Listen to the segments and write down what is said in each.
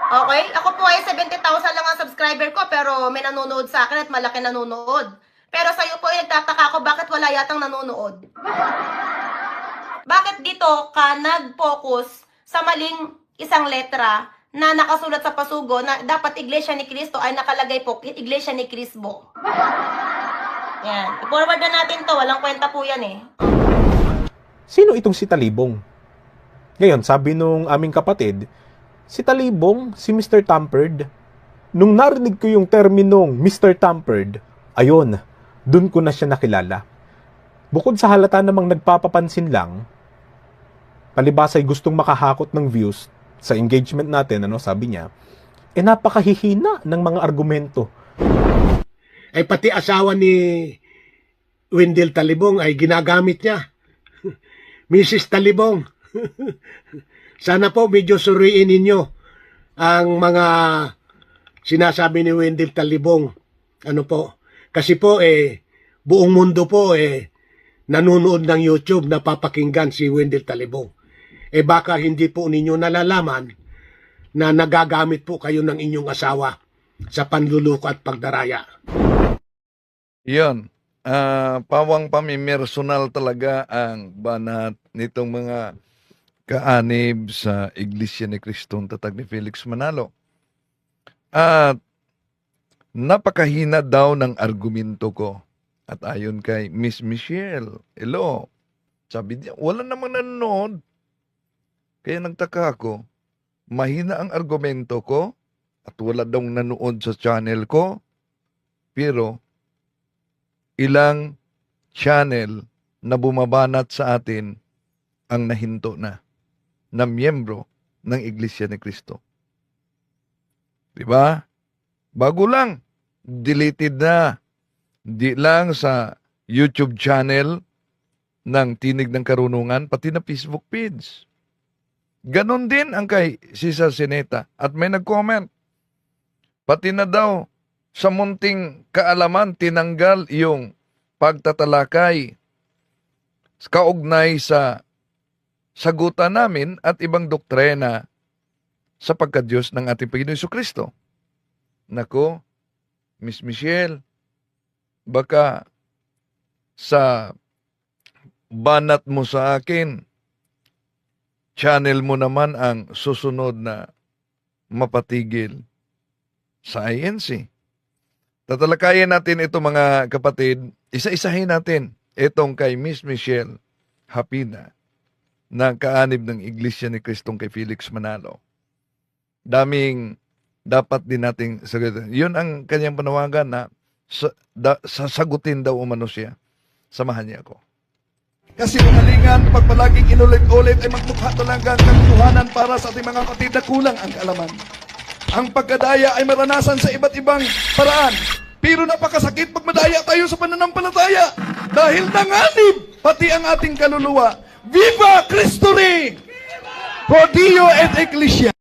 Okay? Ako po ay 70,000 lang ang subscriber ko, pero may nanonood sa akin at malaki nanonood. Pero sa'yo po ay nagtataka ako bakit wala yatang nanonood. Bakit dito ka nag-focus sa maling isang letra na nakasulat sa pasugo na dapat Iglesia ni Cristo ay nakalagay po Iglesia ni Crisbo. Yan. I-forward na natin to. Walang kwenta po yan eh. Sino itong si Talibong? Ngayon, sabi nung aming kapatid, si Talibong, si Mr. Tampered. Nung narinig ko yung terminong Mr. Tampered, ayun, dun ko na siya nakilala. Bukod sa halata namang nagpapapansin lang, palibas ay gustong makahakot ng views sa engagement natin, sabi niya, napakahihina ng mga argumento. Ay pati asawa ni Wendell Talibong ay ginagamit niya. Mrs. Talibong, sana po medyo suriin ninyo ang mga sinasabi ni Wendell Talibong. Ano po? Kasi po buong mundo po nanonood ng YouTube, napapakinggan si Wendell Talibong. Baka hindi po ninyo nalalaman na nagagamit po kayo ng inyong asawa sa panluloko at pagdaraya. Yun. Pawang pamimersonal talaga ang banat nitong mga kaanib sa Iglesia ni Cristo Tatag ni Felix Manalo. At napakahina daw ng argumento ko. At ayon kay Miss Michelle, hello, sabi niya, wala namang nanonood. Kaya nagtaka ako, mahina ang argumento ko at wala daw nanood sa channel ko. Pero ilang channel na bumabanat sa atin ang nahinto na miyembro ng Iglesia ni Cristo. Diba? Bago lang, deleted na. Di lang sa YouTube channel ng Tinig ng Karunungan, pati na Facebook page. Ganon din ang kay Cesar Sineta. At may nag-comment, pati na daw sa munting kaalaman, tinanggal yung pagtatalakay kaugnay sa sagutan namin at ibang doktrina sa pagkadyos ng ating Panginoon Jesucristo. Nako, Miss Michelle, baka sa banat mo sa akin, channel mo naman ang susunod na mapatigil sa INC. Tatalakayin natin ito mga kapatid, isa-isahin natin itong kay Miss Michelle Hapina na kaanib ng Iglesia ni Cristo kay Felix Manalo. Daming dapat din nating sagutin. Yun ang kanyang panawagan na sasagutin daw umano siya. Samahan niya ako. Kasi umalingan, pag palaging inulit-ulit ay magmukha talaga ang katuhanan para sa ating mga kapatid na kulang ang kaalaman. Ang pagkadaya ay maranasan sa iba't ibang paraan. Pero napakasakit pag madaya tayo sa pananampalataya. Dahil nanganib pati ang ating kaluluwa. Viva Cristo Rey! Pro Dio et Ecclesia!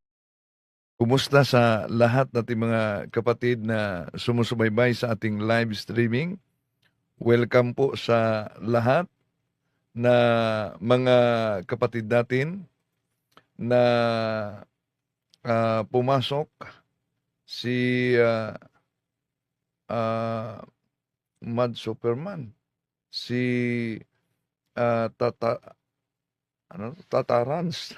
Kumusta sa lahat nating mga kapatid na sumusubaybay sa ating live streaming? Welcome po sa lahat na mga kapatid natin na pumasok. Si Mad Superman, si Tatarans,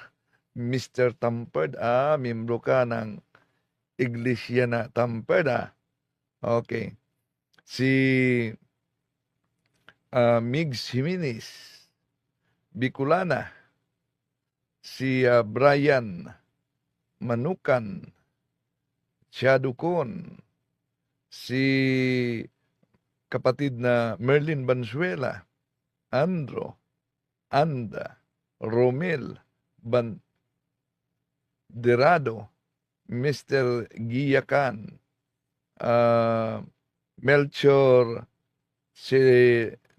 Mr. Tampered, miyembro ka ng Iglesia na Tampered, Okay. Si Migs Jimenez, Bicolana, si Brian Manukan, Chadukon, si kapatid na Merlin Banzuela, Andro, Anda, Romel Banderado, Mr. Giyakan, Melchor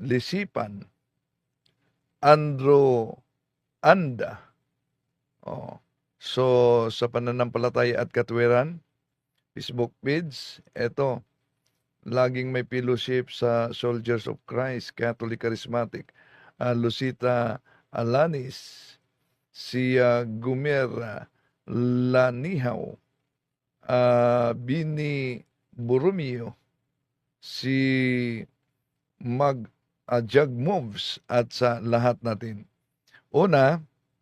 Lisipan, Andro Anda. So, sa pananampalataya at katwiran, Facebook page, eto, laging may fellowship sa Soldiers of Christ, Catholic Charismatic, Lucita Alanis, si Gumer Lanihaw, Bini Borromeo, si Jug Moves at sa lahat natin. Una,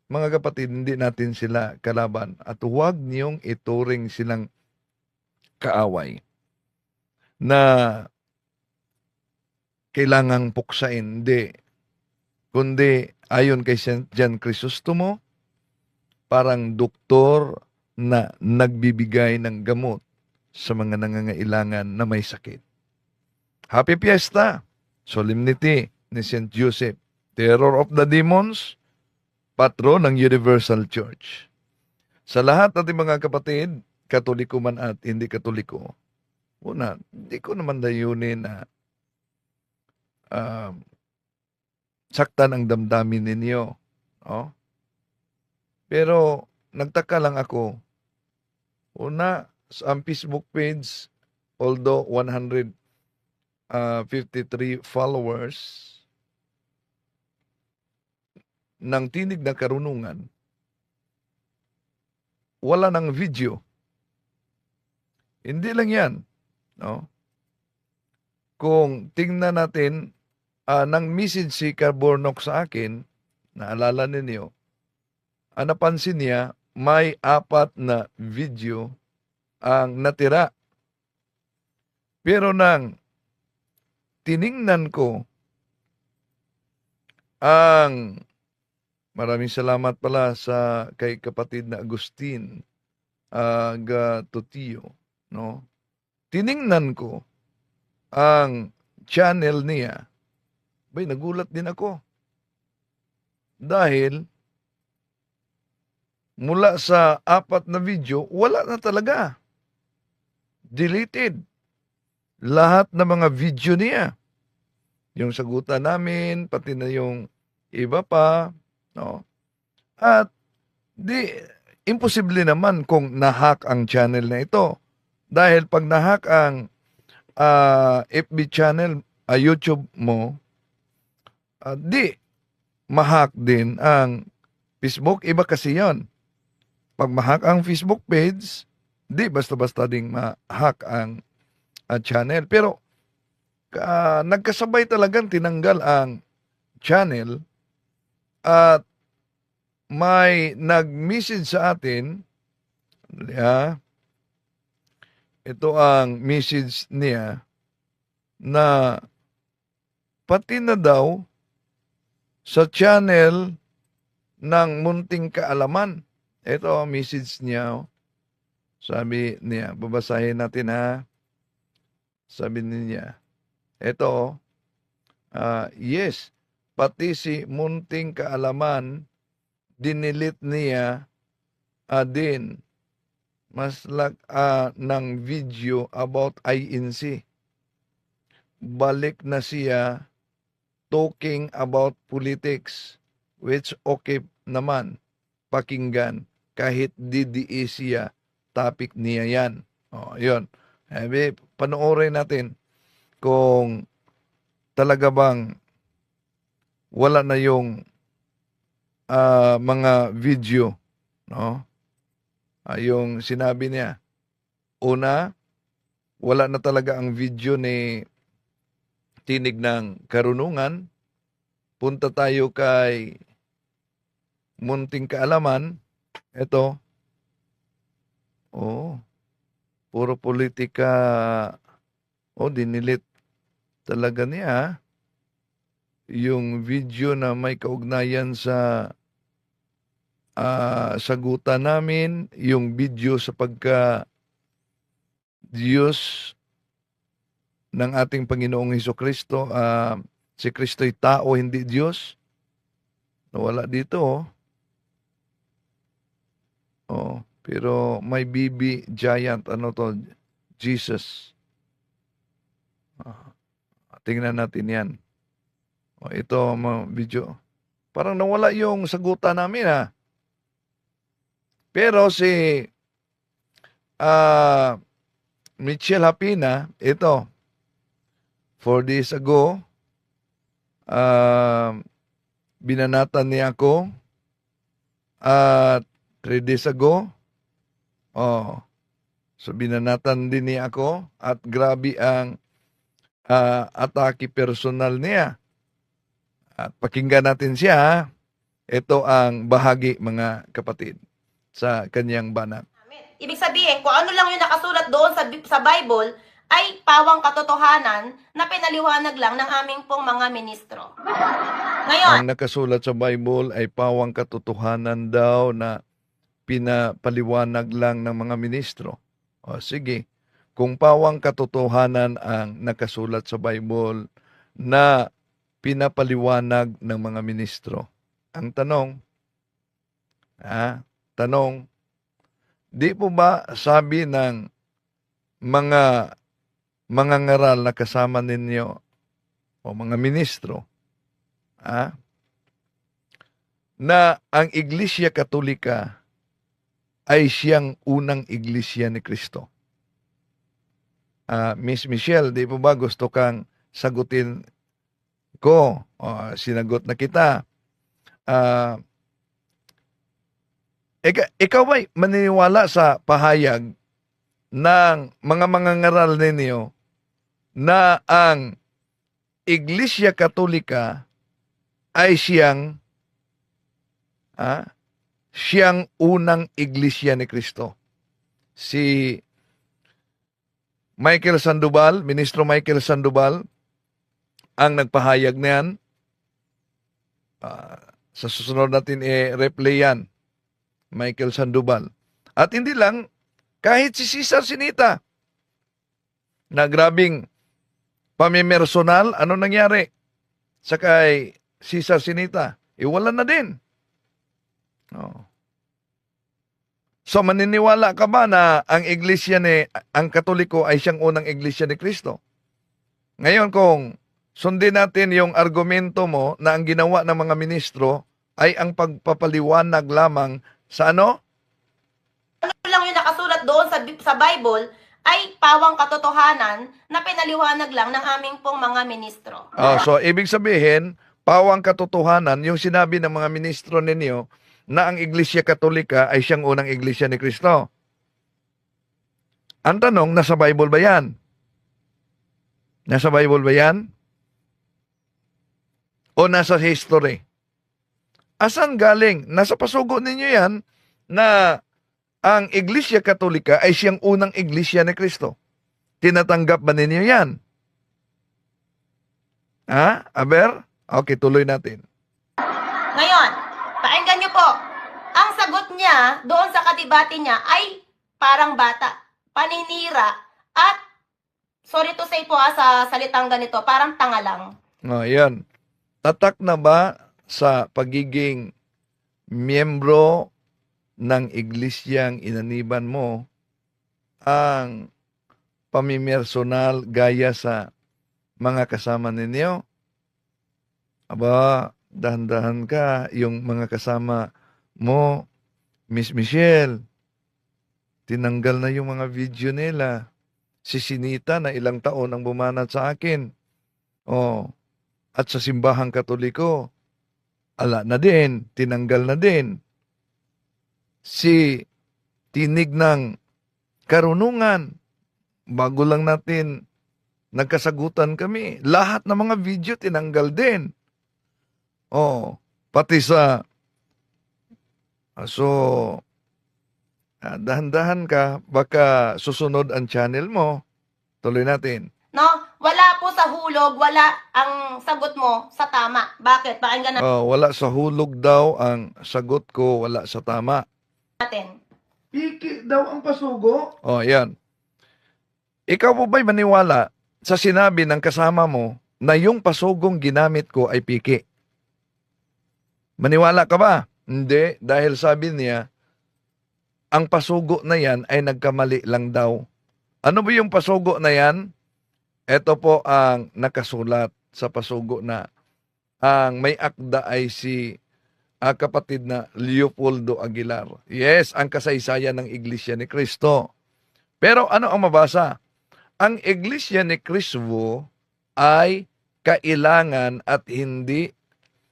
mga kapatid, hindi natin sila kalaban at huwag niyong ituring silang kaaway na kailangang puksain. Hindi. Kundi ayon kay St. John Chrysostom, parang doktor na nagbibigay ng gamot sa mga nangangailangan na may sakit. Happy Fiesta! Solemnity ni St. Joseph, Terror of the Demons, patron ng Universal Church. Sa lahat natin mga kapatid, Katoliko man at hindi Katoliko, una, hindi ko naman dayunin na saktan ang damdamin ninyo. Oh? Pero nagtaka lang ako, una, ang Facebook page, although 153 followers ng Tinig na Karunungan, wala ng video. Hindi lang yan. No? Kung tingnan natin, nang message si Carbornock sa akin, naalala ninyo, napansin niya, may 4 na video ang natira. Pero nang tiningnan ko ang maraming salamat pala sa kay kapatid na Agustin Gatutio, no? Tiningnan ko ang channel niya. Bay, nagulat din ako. Dahil mula sa 4 na video, wala na talaga. Deleted. Lahat ng mga video niya. Yung sagutan namin, pati na yung iba pa, no? At imposible naman kung nahack ang channel na ito. Dahil pag nahack ang FB channel, YouTube mo, mahack din ang Facebook. Iba kasi yon. Pag mahack ang Facebook page, basta-basta ding mahack ang channel. Pero nagkasabay talagang tinanggal ang channel at may nag-message sa atin. Ito ang message niya na pati na daw sa channel ng Munting Kaalaman. Ito ang message niya. Sabi niya, babasahin natin ha. Sabi niya, ito, yes, pati si Munting Kaalaman, dinilit niya din ng video about INC. Balik na siya talking about politics, which okay naman pakinggan kahit DDE siya, topic niya yan. Yun. Panoorin natin kung talaga bang wala na yung mga video, no? Yung sinabi niya, una, wala na talaga ang video ni Tinig ng Karunungan. Punta tayo kay Munting Kaalaman. Ito. Puro politika. Dinilit talaga niya. Yung video na may kaugnayan sa sagutan namin, yung video sa Diyos ng ating Panginoong Hesukristo, si Kristo'y tao, hindi Diyos. Nawala dito. Pero may BB giant, Jesus. Tingnan natin yan. Ito mga video. Parang nawala yung sagutan namin ha. Pero si Michelle Hapina, ito, 4 days ago, binanatan niya ako. At 3 days ago, So binanatan din niya ako at grabe ang atake personal niya. At pakinggan natin siya. Ha? Ito ang bahagi, mga kapatid, sa kanyang banat. Ibig sabihin, kung ano lang yung nakasulat doon sa Bible, ay pawang katotohanan na pinaliwanag lang ng aming pong mga ministro. Ngayon, Ang nakasulat sa Bible ay pawang katotohanan daw na pinapaliwanag lang ng mga ministro. O sige, kung pawang katotohanan ang nakasulat sa Bible na pinapaliwanag ng mga ministro, ang tanong, di po ba sabi ng mga ngaral na kasama ninyo o mga ministro, na ang Iglesia Katolika ay siyang unang iglesia ni Kristo? Miss Michelle, di po ba gusto kang sagutin ko? Sinagot na kita. Ikaw ba'y maniniwala sa pahayag ng mga mangangaral ninyo na ang Iglesia Katolika ay siyang unang iglesia ni Kristo? Si Michael Sandoval, Ministro Michael Sandoval, ang nagpahayag niyan. Sa susunod natin replay yan, Michael Sandoval. At hindi lang, kahit si Cesar Sinita, na grabing pamimersonal, ano nangyari sa kay Cesar Sinita? Wala na din. So maniniwala ka ba na ang iglesia ang Katoliko ay siyang unang iglesia ni Kristo? Ngayon, kung sundin natin yung argumento mo na ang ginawa ng mga ministro ay ang pagpapaliwanag lamang sa ano? ano lang yung nakasulat doon sa Bible, ay pawang katotohanan na pinaliwanag lang ng aming pong mga ministro. So ibig sabihin, pawang katotohanan yung sinabi ng mga ministro ninyo na ang Iglesia Katolika ay siyang unang iglesia ni Kristo. Ang tanong, nasa Bible ba yan? Nasa Bible ba yan? O nasa history? Asan galing? Nasa pasugo ninyo yan na ang Iglesia Katolika ay siyang unang iglesia ni Kristo. Tinatanggap ba ninyo yan? Aber? Okay, tuloy natin. Ngayon, pakinggan niyo po, ang sagot niya doon sa kadebate niya ay parang bata, paninira, at sorry to say po sa salitang ganito, parang tanga lang. Yan. Tatak na ba sa pagiging miyembro ng iglesyang inaniban mo ang pamimersonal gaya sa mga kasama ninyo? Aba, dahan-dahan ka, yung mga kasama mo, Miss Michelle, tinanggal na yung mga video nila. Si Sinita na ilang taon ang bumanat sa akin. At sa simbahang Katoliko, ala na din, tinanggal na din. Si Tinig ng Karunungan, bago lang natin nagkasagutan kami, lahat ng mga video tinanggal din. Pati sa dahan-dahan ka, baka susunod ang channel mo. Tuloy natin. No? Wala po sa hulog, wala ang sagot mo sa tama. Bakit? Pakinggan Wala sa hulog daw ang sagot ko, wala sa tama. natin. Piki daw ang pasugo. Yan. Ikaw po ba'y maniwala sa sinabi ng kasama mo na yung pasugong ginamit ko ay piki? Maniwala ka ba? Hindi, dahil sabi niya, ang pasugo na yan ay nagkamali lang daw. Ano ba yung pasugo na yan? Ito po ang nakasulat sa pasugo na ang may akda ay si kapatid na Leopoldo Aguilar. Yes, ang kasaysayan ng Iglesia ni Cristo. Pero ano ang mabasa? Ang Iglesia ni Cristo ay kailangan at hindi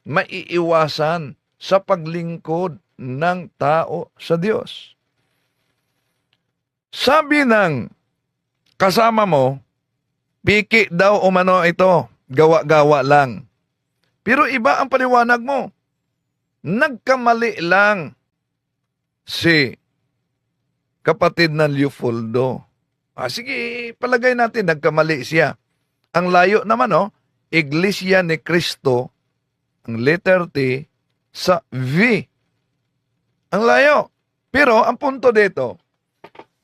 maiiwasan sa paglingkod ng tao sa Diyos. Sabi ng kasama mo, piki daw umano ito, gawa-gawa lang. Pero iba ang paliwanag mo. Nagkamali lang si kapatid na Leopoldo. Sige, palagay natin, nagkamali siya. Ang layo naman, Iglesia ni Cristo, ang letter T, sa V. Ang layo. Pero, ang punto dito,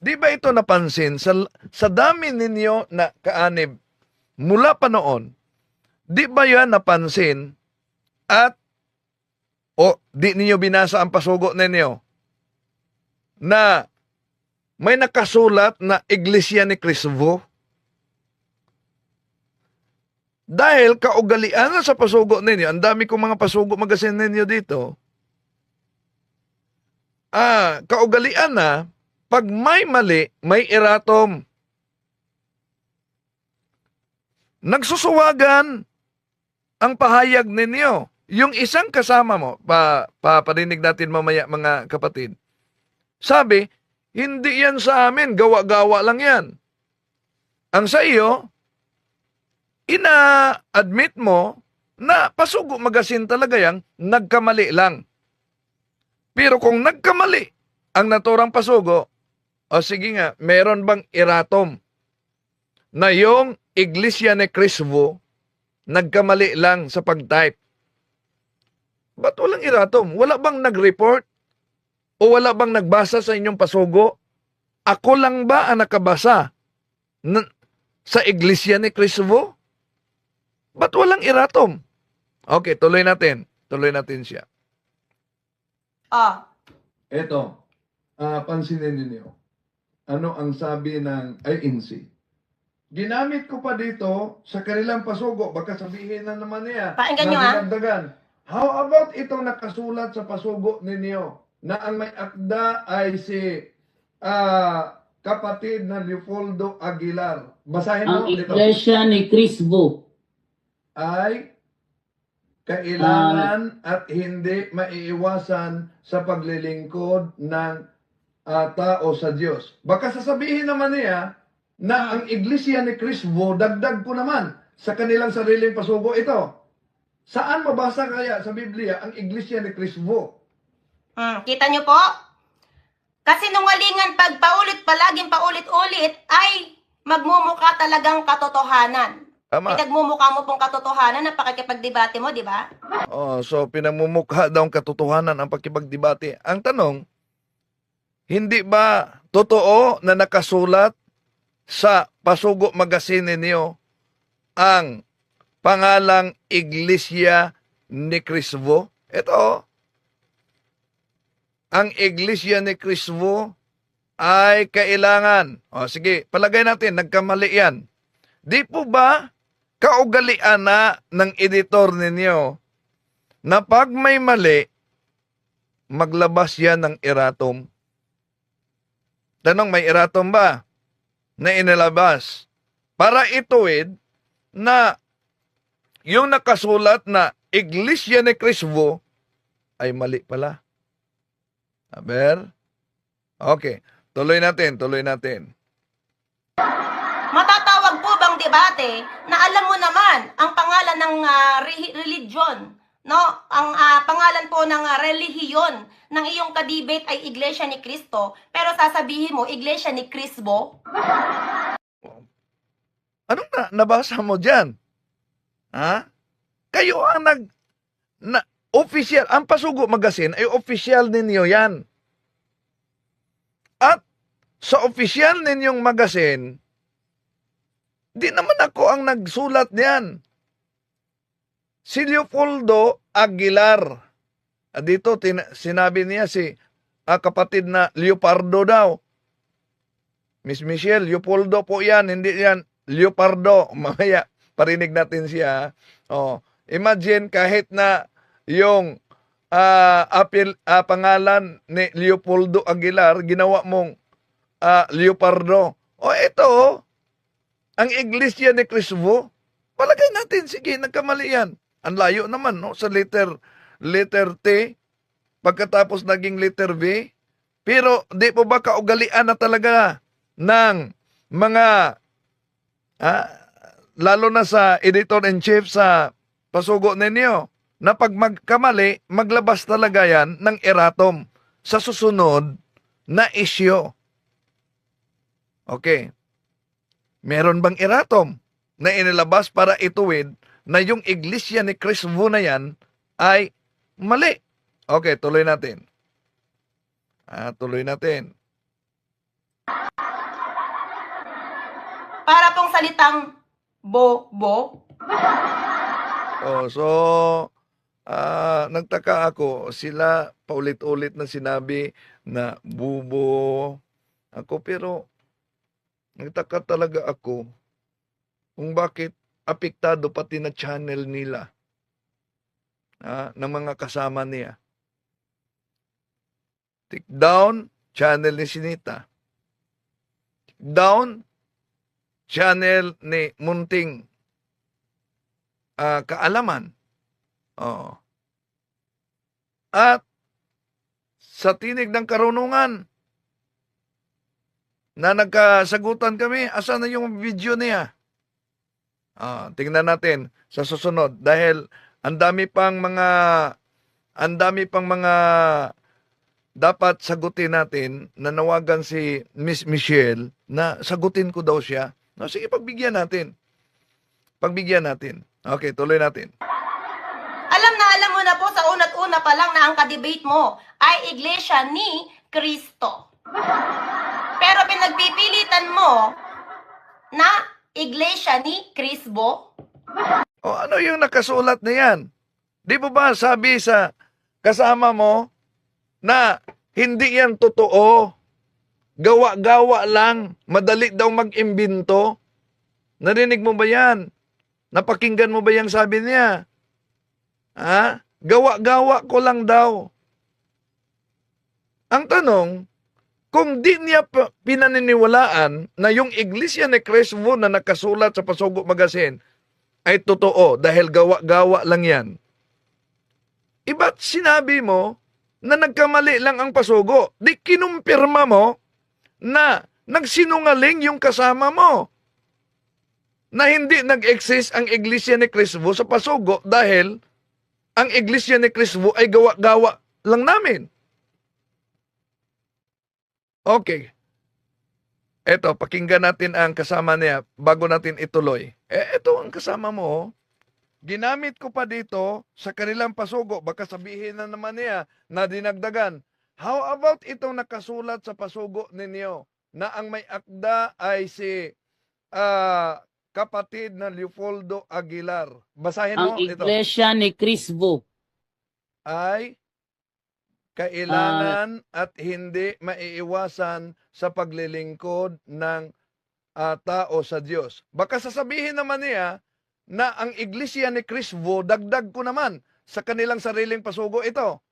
di ba ito napansin, sa dami ninyo na kaanib, mula pa noon, di ba yan napansin, at, di ninyo binasa ang pasugo ninyo, na may nakasulat na Iglesia ni Cristo? Dahil kaugalian na sa pasugo ninyo, ang dami kong mga pasugo magasin ninyo dito, kaugalian na, pag may mali, may erratum. Nagsusuwagan ang pahayag ninyo. Yung isang kasama mo, paparinig natin mamaya mga kapatid, sabi, hindi yan sa amin, gawa-gawa lang yan. Ang sa iyo, ina-admit mo na pasugo magasin talaga yan, nagkamali lang. Pero kung nagkamali ang naturang pasugo, sige nga, meron bang erratum na yung Iglesia ni Cristo nagkamali lang sa pag-type? Ba't walang erratum? Wala bang nag-report? O wala bang nagbasa sa inyong pasugo? Ako lang ba ang nakabasa sa Iglesia ni Cristo? Ba't walang erratum? Okay, tuloy natin. Tuloy natin siya. Eto, pansinin ninyo. Ano ang sabi ng INC? Ginamit ko pa dito sa kanilang pasugo. Baka sabihin na naman niya. Pakinggan nyo, dinagdagan. How about itong nakasulat sa pasugo ninyo na ang may akda ay si kapatid na Leopoldo Aguilar. Basahin mo Ang dito. Iglesia ni Cristo Ay kailangan at hindi maiiwasan sa paglilingkod ng tao sa Diyos. Baka sasabihin naman niya na ang Iglesia ni Cristo, dagdag ko naman sa kanilang sariling pasugo ito. Saan mabasa kaya sa Biblia ang Iglesia ni Cristo? Kita nyo po? Kasinungalingan pag palaging paulit-ulit ay magmumukha talagang katotohanan. Tama. Pinagmumukha mo pong katotohanan na pakikipagdebate mo, di ba? So pinamumukha daw ang katotohanan ang pakipagdebate. Ang tanong, hindi ba totoo na nakasulat sa pasugo magazine ninyo ang pangalang Iglesia ni Cristo? Ito, ang Iglesia ni Cristo ay kailangan. Sige, palagay natin, nagkamali yan. Di po ba kaugalian na ng editor ninyo na pag may mali, maglabas yan ng erratum? Tanong, may erratum ba na inilabas? Para ituwid na yung nakasulat na Iglesia ni Cristo ay mali pala. Aber? Okay. Tuloy natin. Matatawag po bang debate na alam mo naman ang pangalan ng religion, no? Ang pangalan po ng relihiyon ng iyong kadebate ay Iglesia ni Cristo, pero sasabihin mo Iglesia ni Cristo? Anong nabasa mo dyan? Ha? Kayo ang official, ang Pasugo Magazine ay official ninyo yan. At sa official ninyong magazine, di naman ako ang nagsulat niyan. Si Leopoldo Aguilar. Dito sinabi niya si kapatid na Leopardo daw. Miss Michelle, Leopoldo po yan, hindi yan Leopardo. Mamaya, parinig natin siya. Imagine kahit na yung pangalan ni Leopoldo Aguilar, ginawa mong Leopardo. Ito, ang Iglesia ni Cristo, palagay natin, sige, nagkamali yan. Ang layo naman, no? Sa letter T, pagkatapos naging letter V. Pero, di po ba kaugalian na talaga ng mga, ah, lalo na sa editor-in-chief sa pasugo ninyo, na pag magkamali, maglabas talaga yan ng erratum sa susunod na issue. Okay. Meron bang erratum na inilabas para ituwid na yung iglesia ni Chris Vu na yan ay mali? Okay, tuloy natin. Tuloy natin. Para pong salitang bobo. So, nagtaka ako, sila paulit-ulit na sinabi na bubo ako, pero nagtaka talaga ako kung bakit apektado pati na channel nila, ng mga kasama niya. Take down, channel ni Sinita. Take down, channel ni Munting Kaalaman. Oo. At sa tinig ng karunungan na nagkasagutan kami, asan na yung video niya? Tingnan natin sa susunod dahil ang dami pang mga dapat sagutin natin. Nanawagan si Miss Michelle na sagutin ko daw siya. Sige, pagbigyan natin. Okay, tuloy natin. Alam mo na po sa una't una pa lang na ang kadebate mo ay Iglesia ni Cristo. Pero pinagpipilitan mo na Iglesia ni Crisbo. Ano yung nakasulat na yan? Di ba sabi sa kasama mo na hindi yan totoo? Gawa-gawa lang. Madali daw mag-imbento. Narinig mo ba yan? Napakinggan mo ba yung sabi niya? Gawa-gawa ko lang daw. Ang tanong, kung di niya pinaniniwalaan na yung Iglesia ni Crisbo na nakasulat sa Pasugo Magazine ay totoo dahil gawa-gawa lang yan, iba't sinabi mo na nagkamali lang ang Pasugo? Di kinumpirma mo na nagsinungaling yung kasama mo na hindi nag-exist ang Iglesia ni Crisbo sa Pasugo dahil ang Iglesia ni Crisbo ay gawa-gawa lang namin. Okay. Eto, pakinggan natin ang kasama niya bago natin ituloy. Eto ang kasama mo. Ginamit ko pa dito sa kanilang pasugo. Baka sabihin na naman niya na dinagdagan. How about itong nakasulat sa pasugo ninyo na ang may akda ay si kapatid na Leopoldo Aguilar. Basahin mo Ang ito. Iglesia ni Crisbo Ay kailangan at hindi maiiwasan sa paglilingkod ng tao sa Diyos. Baka sasabihin naman niya na ang Iglesia ni Crisbo, dagdag ko naman sa kanilang sariling pasugo ito.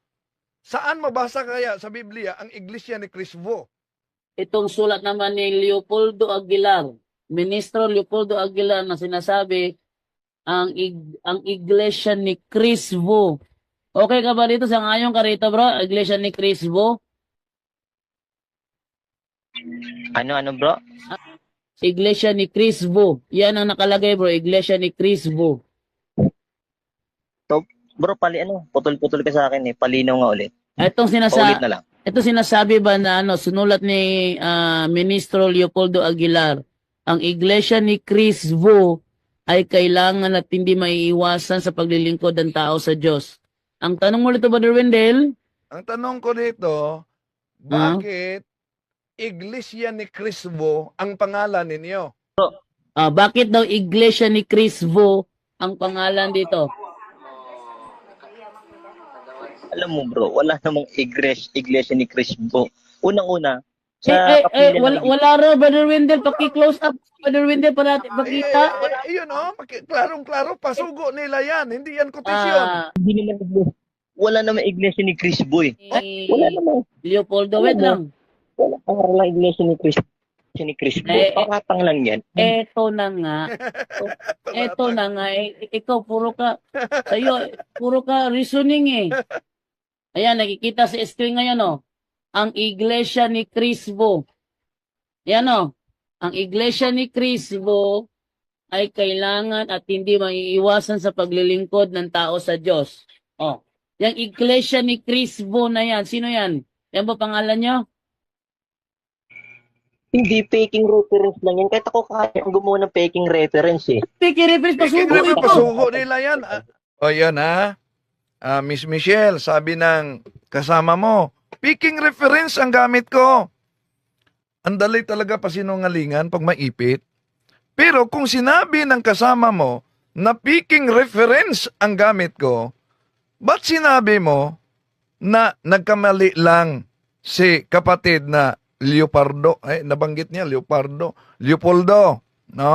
Saan mabasa kaya sa Biblia ang Iglesia ni Crisbo? Itong sulat naman ni Leopoldo Aguilar, Ministro Leopoldo Aguilar, na sinasabi ang Iglesia ni Crisbo. Okay ka ba dito? Sa ngayon ka rito, bro? Iglesia ni Crisbo? Ano bro? Iglesia ni Crisbo. Yan ang nakalagay, bro. Iglesia ni Crisbo. Bro, putol-putol ka sa akin eh. Palinaw nga ulit. Paulit na lang. Ito sinasabi ba na sinulat ni Ministro Leopoldo Aguilar, ang Iglesia ni Crisbo ay kailangan at hindi maiiwasan sa paglilingkod ng tao sa Diyos. Ang tanong mo dito, Brother Wendell, Ang tanong ko dito, bakit Iglesia ni Crisbo ang pangalan ninyo? bakit daw Iglesia ni Crisbo ang pangalan dito? Alam mo bro, wala namang iglesia ni Crisbo. Unang-una, sa kapilya ng Wala raw, Brother Wendell. Paki-close up, Brother Wendell, para natin makita. Yun klarong-klaro, pasugo nila yan. Hindi yan kotisyon. hindi naman wala namang iglesia ni Crisbo eh. Wala namang Leopoldo, wait lang. wala pangalan iglesia ni Crisbo. Pakatang lang yan. Eto na nga. Ikaw, puro ka reasoning eh. Ayan, nakikita sa screen ngayon, oh. Ang Iglesia ni Crisbo. Yan o. Ang iglesia ni Crispo ay kailangan at hindi maiiwasan sa paglilingkod ng tao sa Diyos. Oh, yung iglesia ni Crispo na yan, sino yan? Yan ba pangalan nyo? Hindi faking reference lang yan. Kahit ako kaya ang gumawa ng faking reference eh. Piki reference, pasugo Kaya ito. pasuko nila yan. O yan ha. Miss Michelle, sabi ng kasama mo, picking reference ang gamit ko. Ang dali talaga pasinungalingan pag maipit. Pero kung sinabi ng kasama mo na picking reference ang gamit ko, ba't sinabi mo na nagkamali lang si kapatid na Leopardo? Nabanggit niya, Leopoldo, no?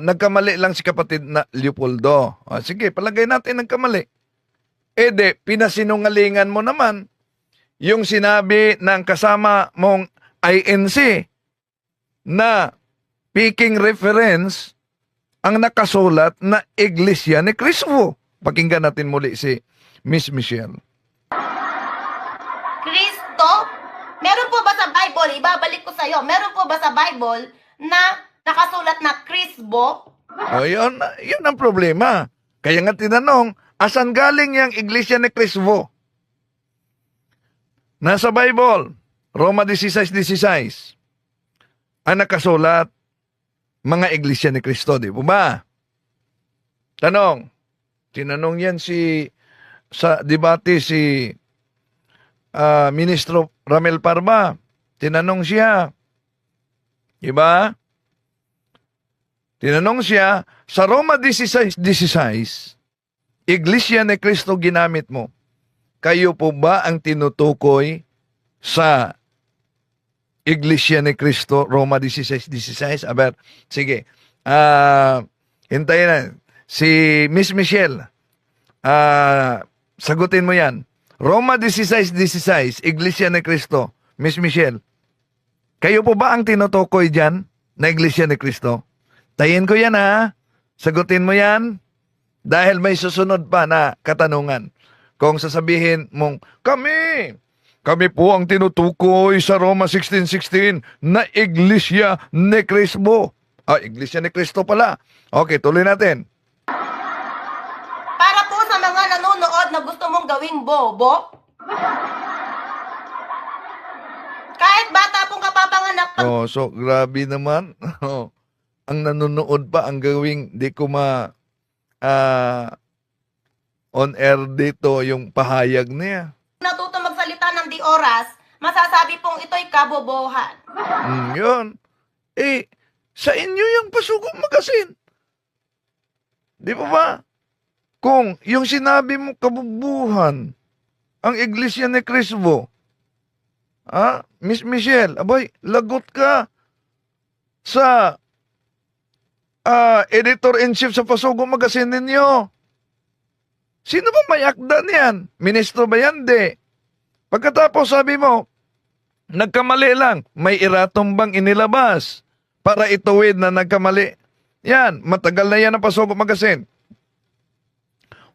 Nagkamali lang si kapatid na Leopoldo. Sige, palagay natin nagkamali. Pinasinungalingan mo naman yung sinabi ng kasama mong INC na picking reference ang nakasulat na Iglesia ni Crispo. Pakinggan natin muli si Miss Michelle. Kristo? Meron po ba sa Bible? Ibabalik ko sa'yo. Meron po ba sa Bible na nakasulat na Crispo? Yun ang problema. Kaya nga tinanong, asan galing yung Iglesia ni Crispo? Nasa Bible, Roma 16:16. Ang nakasulat, mga Iglesia ni Cristo, di po ba? Tinanong yan sa debate si Ministro Ramel Parma. Tinanong siya. Di ba? Tinanong siya, sa Roma 16:16, Iglesia ni Cristo ginamit mo. Kayo po ba ang tinutukoy sa Iglesia ni Cristo, Roma 16:16? Sige. Hintayin na. Si Miss Michelle, sagutin mo yan. Roma 16:16, Iglesia ni Cristo. Miss Michelle, kayo po ba ang tinutukoy dyan na Iglesia ni Cristo? Tayin ko yan ha. Sagutin mo yan. Dahil may susunod pa na katanungan. Kung sasabihin mong, kami po ang tinutukoy sa Roma 16:16 na Iglesia ni Crispo. Iglesia ni Cristo pala. Okay, tuloy natin. Para po sa mga nanonood na gusto mong gawing bobo, kahit bata pong kapapanganak, So grabe naman. Ang nanonood pa ang gawing di ko on air dito yung pahayag niya. natuto magsalita ng di oras, masasabi pong ito'y kabobohan. Yun. Sa inyo yung Pasugong Magasin. Di ba ba? Kung yung sinabi mo kabubuhan, ang Iglesia ni Crispo, Miss Michelle, abay, lagot ka sa editor-in-chief sa Pasugong Magasin ninyo. Sino ba may akda niyan? Ministro ba yan? Di. Pagkatapos sabi mo, nagkamali lang, may iratong bang inilabas para ituwid na nagkamali? Yan, matagal na yan ang Pasugong Magasin.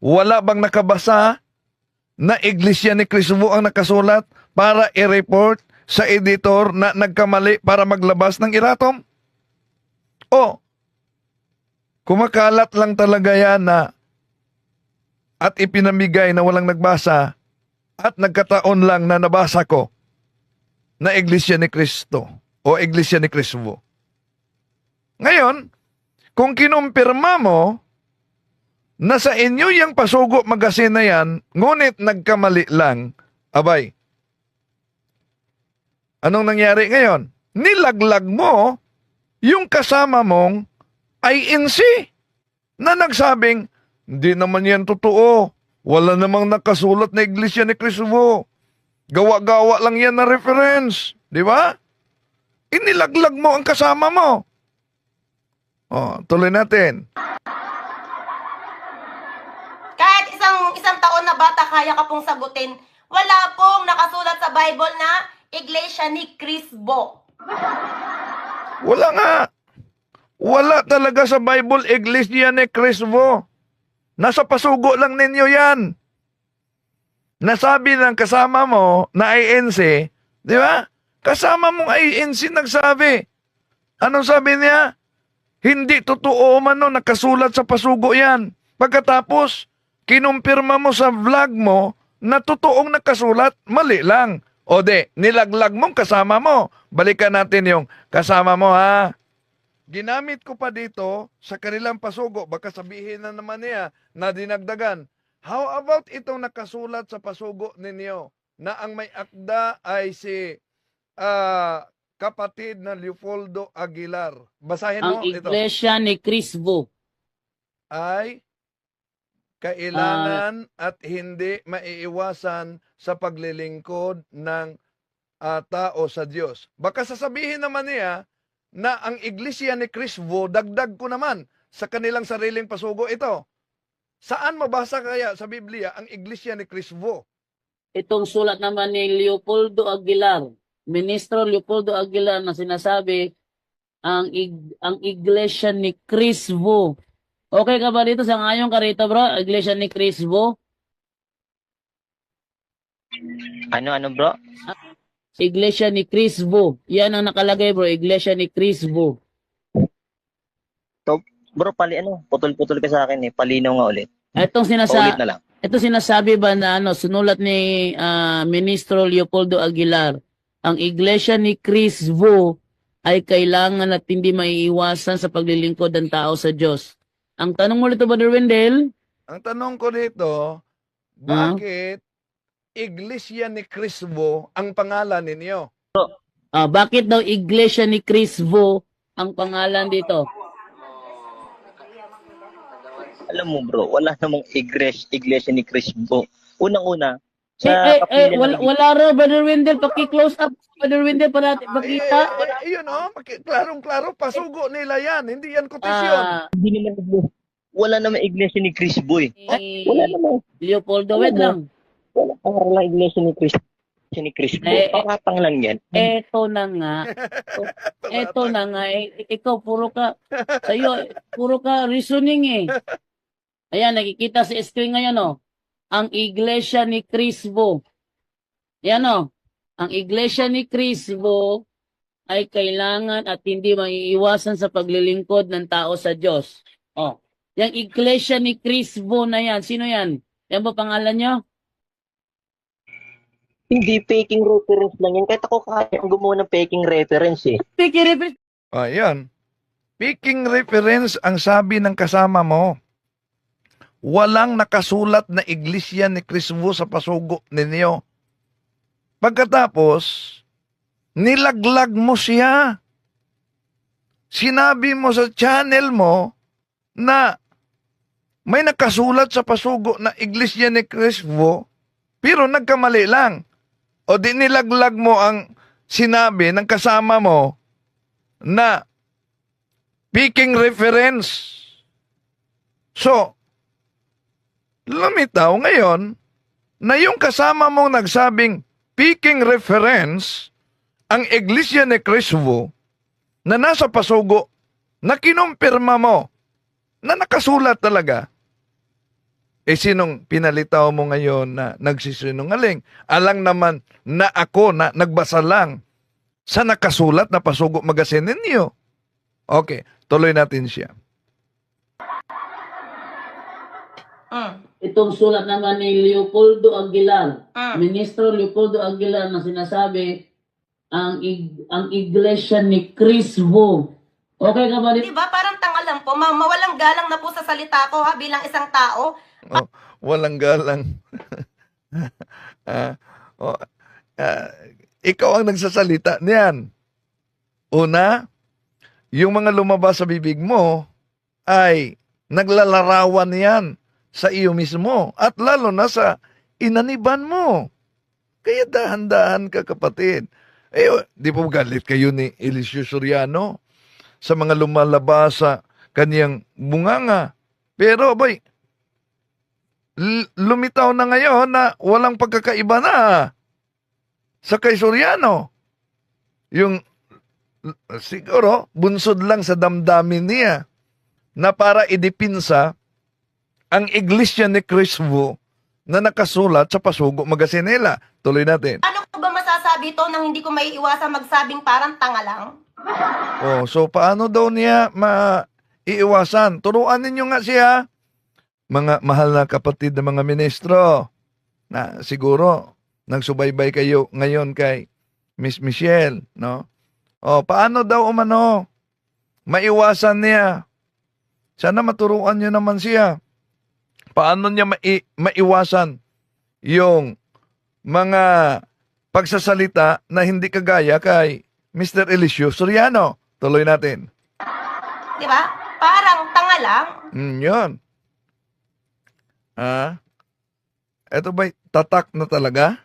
Wala bang nakabasa na Iglesia ni Crispo ang nakasulat para i-report sa editor na nagkamali para maglabas ng iratom? Kumakalat lang talaga yan na at ipinamigay na walang nagbasa at nagkataon lang na nabasa ko na Iglesia ni Cristo o Iglesia ni Crispo. Ngayon, kung kinumpirma mo na sa inyo yung Pasugong Magasin na yan, ngunit nagkamali lang, abay, anong nangyari ngayon? Nilaglag mo yung kasama mong INC na nagsabing, hindi naman yan totoo. Wala namang nakasulat na Iglesia ni Crispo. Gawa-gawa lang yan na reference. Di ba? Inilaglag mo ang kasama mo. Tuloy natin. Kahit isang taon na bata kaya ka pong sagutin, wala pong nakasulat sa Bible na Iglesia ni Crispo. Wala nga. Wala talaga sa Bible Iglesia ni Crispo. Nasa pasugo lang ninyo yan. Nasabi ng kasama mo na INC, di ba? Kasama mong INC nagsabi. Anong sabi niya? Hindi totoo man no, nakasulat sa pasugo yan. Pagkatapos, kinumpirma mo sa vlog mo na totoong nakasulat, mali lang. O de, nilaglag mong kasama mo. Balikan natin yung kasama mo ha. Ginamit ko pa dito sa kanilang pasugo, baka sabihin na naman niya na dinagdagan. How about itong nakasulat sa pasugo ninyo na ang may akda ay si kapatid na Leopoldo Aguilar. Basahin Ang mo ito. iglesia ni Crisbo. Ay kailangan at hindi maiiwasan sa paglilingkod ng tao sa Diyos. Baka sasabihin naman niya na ang iglesia ni Crisbo, dagdag ko naman sa kanilang sariling pasugo ito. Saan mabasa kaya sa Biblia ang iglesia ni Crisbo? Itong sulat naman ni Leopoldo Aguilar, Ministro Leopoldo Aguilar na sinasabi, ang iglesia ni Crisbo. Okay ka ba dito sa ngayon ka rito, bro? Iglesia ni Crisbo? Ano bro? Iglesia ni Crisbo. Yan ang nakalagay, bro. Iglesia ni Crisbo. Bro, putol-putol ka sa akin eh. Palinaw nga ulit. Itong Paulit na lang. Ito sinasabi ba na sinulat ni Ministro Leopoldo Aguilar, ang iglesia ni Crisbo ay kailangan at hindi maiiwasan sa paglilingkod ng tao sa Diyos. Ang tanong mo dito, Brother Wendell, Ang tanong ko dito, bakit iglesia ni Crisbo ang pangalan ninyo? bakit daw iglesia ni Crisbo ang pangalan dito? Alam mo bro, wala namang iglesia ni Crisbo. Unang-una, sa kapilya ng Wala raw, Brother Wendell, paki-close up, Brother Wendell, para natin makita. Yun klarong-klaro, pasugo nila yan. Hindi yan kotisyon. hindi naman wala namang iglesia ni Crisbo eh. Wala namang Leopoldo, wait lang. wala pangalan iglesia ni Crisbo. Pakatang lang yan. Eto na nga. Eto na nga. Ikaw, puro ka reasoning eh. Ayan, nakikita sa screen ngayon, oh. Ang iglesia ni Crisbo. Yan, oh. Ang iglesia ni Crisbo ay kailangan at hindi maiiwasan sa paglilingkod ng tao sa Diyos. Oh. Yung iglesia ni Crisbo na yan, sino yan? Yan ba pangalan nyo? Hindi faking reference lang yan. Kahit ako kaya ang gumawa ng faking reference eh. Ayan. Speaking reference ang sabi ng kasama mo. Walang nakasulat na iglesia ni Crisbo sa pasugo ninyo. Pagkatapos, nilaglag mo siya. Sinabi mo sa channel mo na may nakasulat sa pasugo na iglesia ni Crisbo, pero nagkamali lang. O di nilaglag mo ang sinabi ng kasama mo na speaking reference. So, lumitaw ngayon na yung kasama mong nagsabing speaking reference ang iglesia ni Crisbo na nasa pasugo na kinumpirma mo na nakasulat talaga. Sinong pinalitaw mo ngayon na nagsisinungaling? Alang naman na ako na nagbasa lang sa nakasulat na pasugo magasin ninyo. Okay, tuloy natin siya. Itong sulat naman ni Leopoldo Aguilar, Ministro Leopoldo Aguilar na sinasabi, ang iglesia ni Crisbo. Okay ka ba dito? Diba? Parang tanga lang po. Mawalang galang na po sa salita ko ha, bilang isang tao. Oh, walang galang. Ikaw ang nagsasalita niyan. Una, yung mga lumabas sa bibig mo ay naglalarawan yan sa iyo mismo at lalo na sa inaniban mo. Kaya dahan-dahan ka, kapatid. Di po galit kayo ni Eliseo Soriano sa mga lumalabas sa kaniyang bunganga. Pero, boy, lumitaw na ngayon na walang pagkakaiba na sa kay Soriano. Yung siguro bunsod lang sa damdamin niya na para idipinsa ang iglesia ni Crisbo na nakasulat sa pasugo magasinela. Tuloy natin. Ano ko ba masasabi nasabi ito nang hindi ko maiiwasan magsabing parang tanga lang? Oh, so paano daw niya maiiwasan? Turuan ninyo nga siya. Mga mahal na kapatid na mga ministro, na siguro nagsubaybay kayo ngayon kay Miss Michelle, no? Oh, paano daw umano maiwasan niya? Sana maturuan niyo naman siya. Paano niya maiwasan yung mga pagsasalita na hindi kagaya kay Mr. Eliseo Soriano? Tuloy natin. Di ba? Parang tanga lang. Yun. Ito ba'y tatak na talaga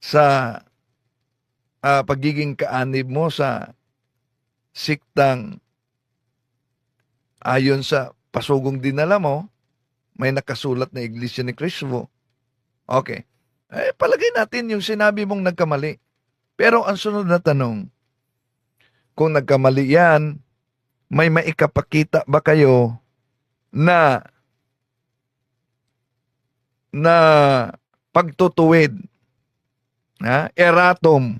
sa pagiging kaanib mo sa siktang ayon sa pasugong dinala mo, may nakasulat na Iglesia ni Cristo? Okay. Palagay natin yung sinabi mong nagkamali. Pero ang sunod na tanong, kung nagkamali yan, may maikapakita ba kayo na pagtutuwid, erratum?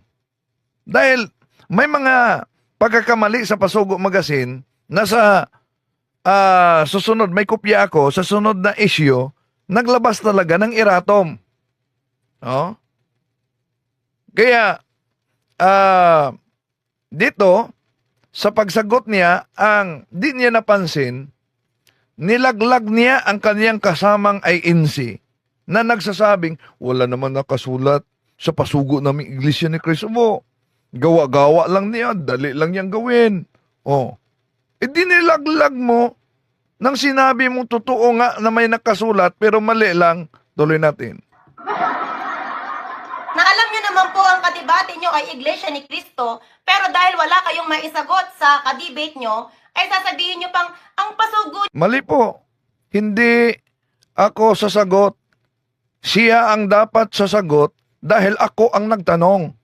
Dahil may mga pagkakamali sa Pasugo Magazine na sa susunod, may kopya ako, sa sunod na issue, naglabas talaga ng erratum. Oh? Kaya, dito, sa pagsagot niya, ang di niya napansin, nilaglag niya ang kaniyang kasamang INC na nagsasabing, wala naman nakasulat sa pasugo naming Iglesia ni Cristo mo. Gawa-gawa lang niya, dali lang niyang gawin. Oh. Dinilaglag mo nang sinabi mo totoo nga na may nakasulat pero mali lang. Tuloy natin. Na alam nyo naman po ang kadebate nyo ay Iglesia ni Cristo, pero dahil wala kayong maisagot sa kadebate nyo, ay sasabihin nyo pang, ang pasugo. Mali po. Hindi ako sasagot. Siya ang dapat sasagot dahil ako ang nagtanong.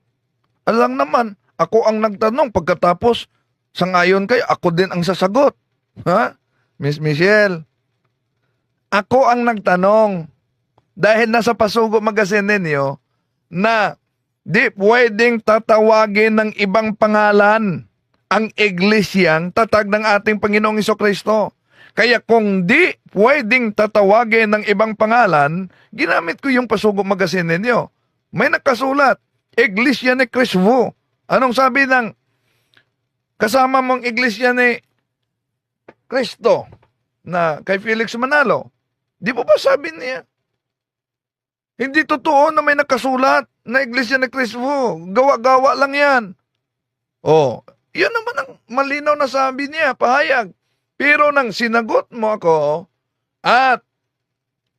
Alang naman, ako ang nagtanong pagkatapos sangayon kayo, ako din ang sasagot. Ha? Miss Michelle, ako ang nagtanong dahil nasa Pasugo Magazine ninyo na di pwedeng tatawagin ng ibang pangalan ang iglesyang tatag ng ating Panginoong Jesucristo. Kaya kung di pwedeng tatawagin ng ibang pangalan, ginamit ko yung Pasugo Magazine ninyo. May nakasulat, Iglesia ni Cristo. Anong sabi ng kasama mong Iglesia ni Cristo na kay Felix Manalo? Di po ba sabi niya? Hindi totoo na may nakasulat na Iglesia ni Cristo. Gawa-gawa lang yan. Oh, yan naman ang malinaw na sabi niya, pahayag. Pero nang sinagot mo ako at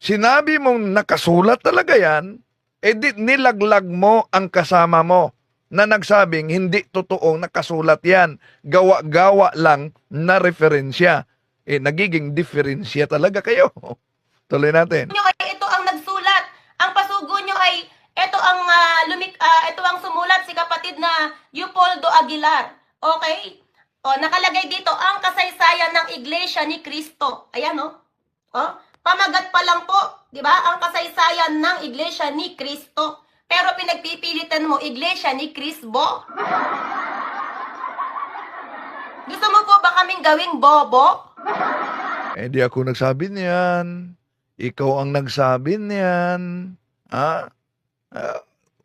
sinabi mong nakasulat talaga yan, di nilaglag mo ang kasama mo na nagsabing hindi totoong nakasulat yan. Gawa-gawa lang na referensya. Nagiging diferensya talaga kayo. Tuloy natin. Nyo ay ito ang nagsulat. Ang pasugo nyo ay ito ang ito ang sumulat si kapatid na Leopoldo Aguilar. Okay? O, nakalagay dito, ang kasaysayan ng Iglesia ni Cristo. Ayan, o. O, pamagat pa lang po, di ba? Ang kasaysayan ng Iglesia ni Cristo. Pero pinagpipilitan mo, Iglesia ni Cristo. Gusto mo po ba kaming gawing bobo? Di ako nagsabi niyan. Ikaw ang nagsabi niyan.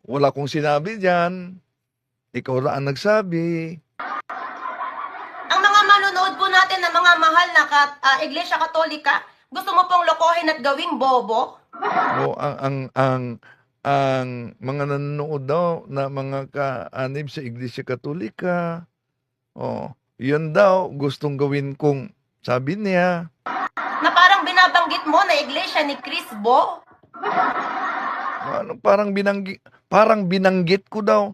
Wala kong sinabi diyan. Ikaw lang ang nagsabi. Ang mga manonood po natin ng mga mahal na Iglesia Katolika, gusto mo pong lokohin at gawing bobo? O ang mga nanonood daw na mga kaanib sa Iglesia Katolika, yun daw gustong gawin kong sabi niya. Na parang binabanggit mo na Iglesia ni Cristo? Ano parang binanggit ko daw.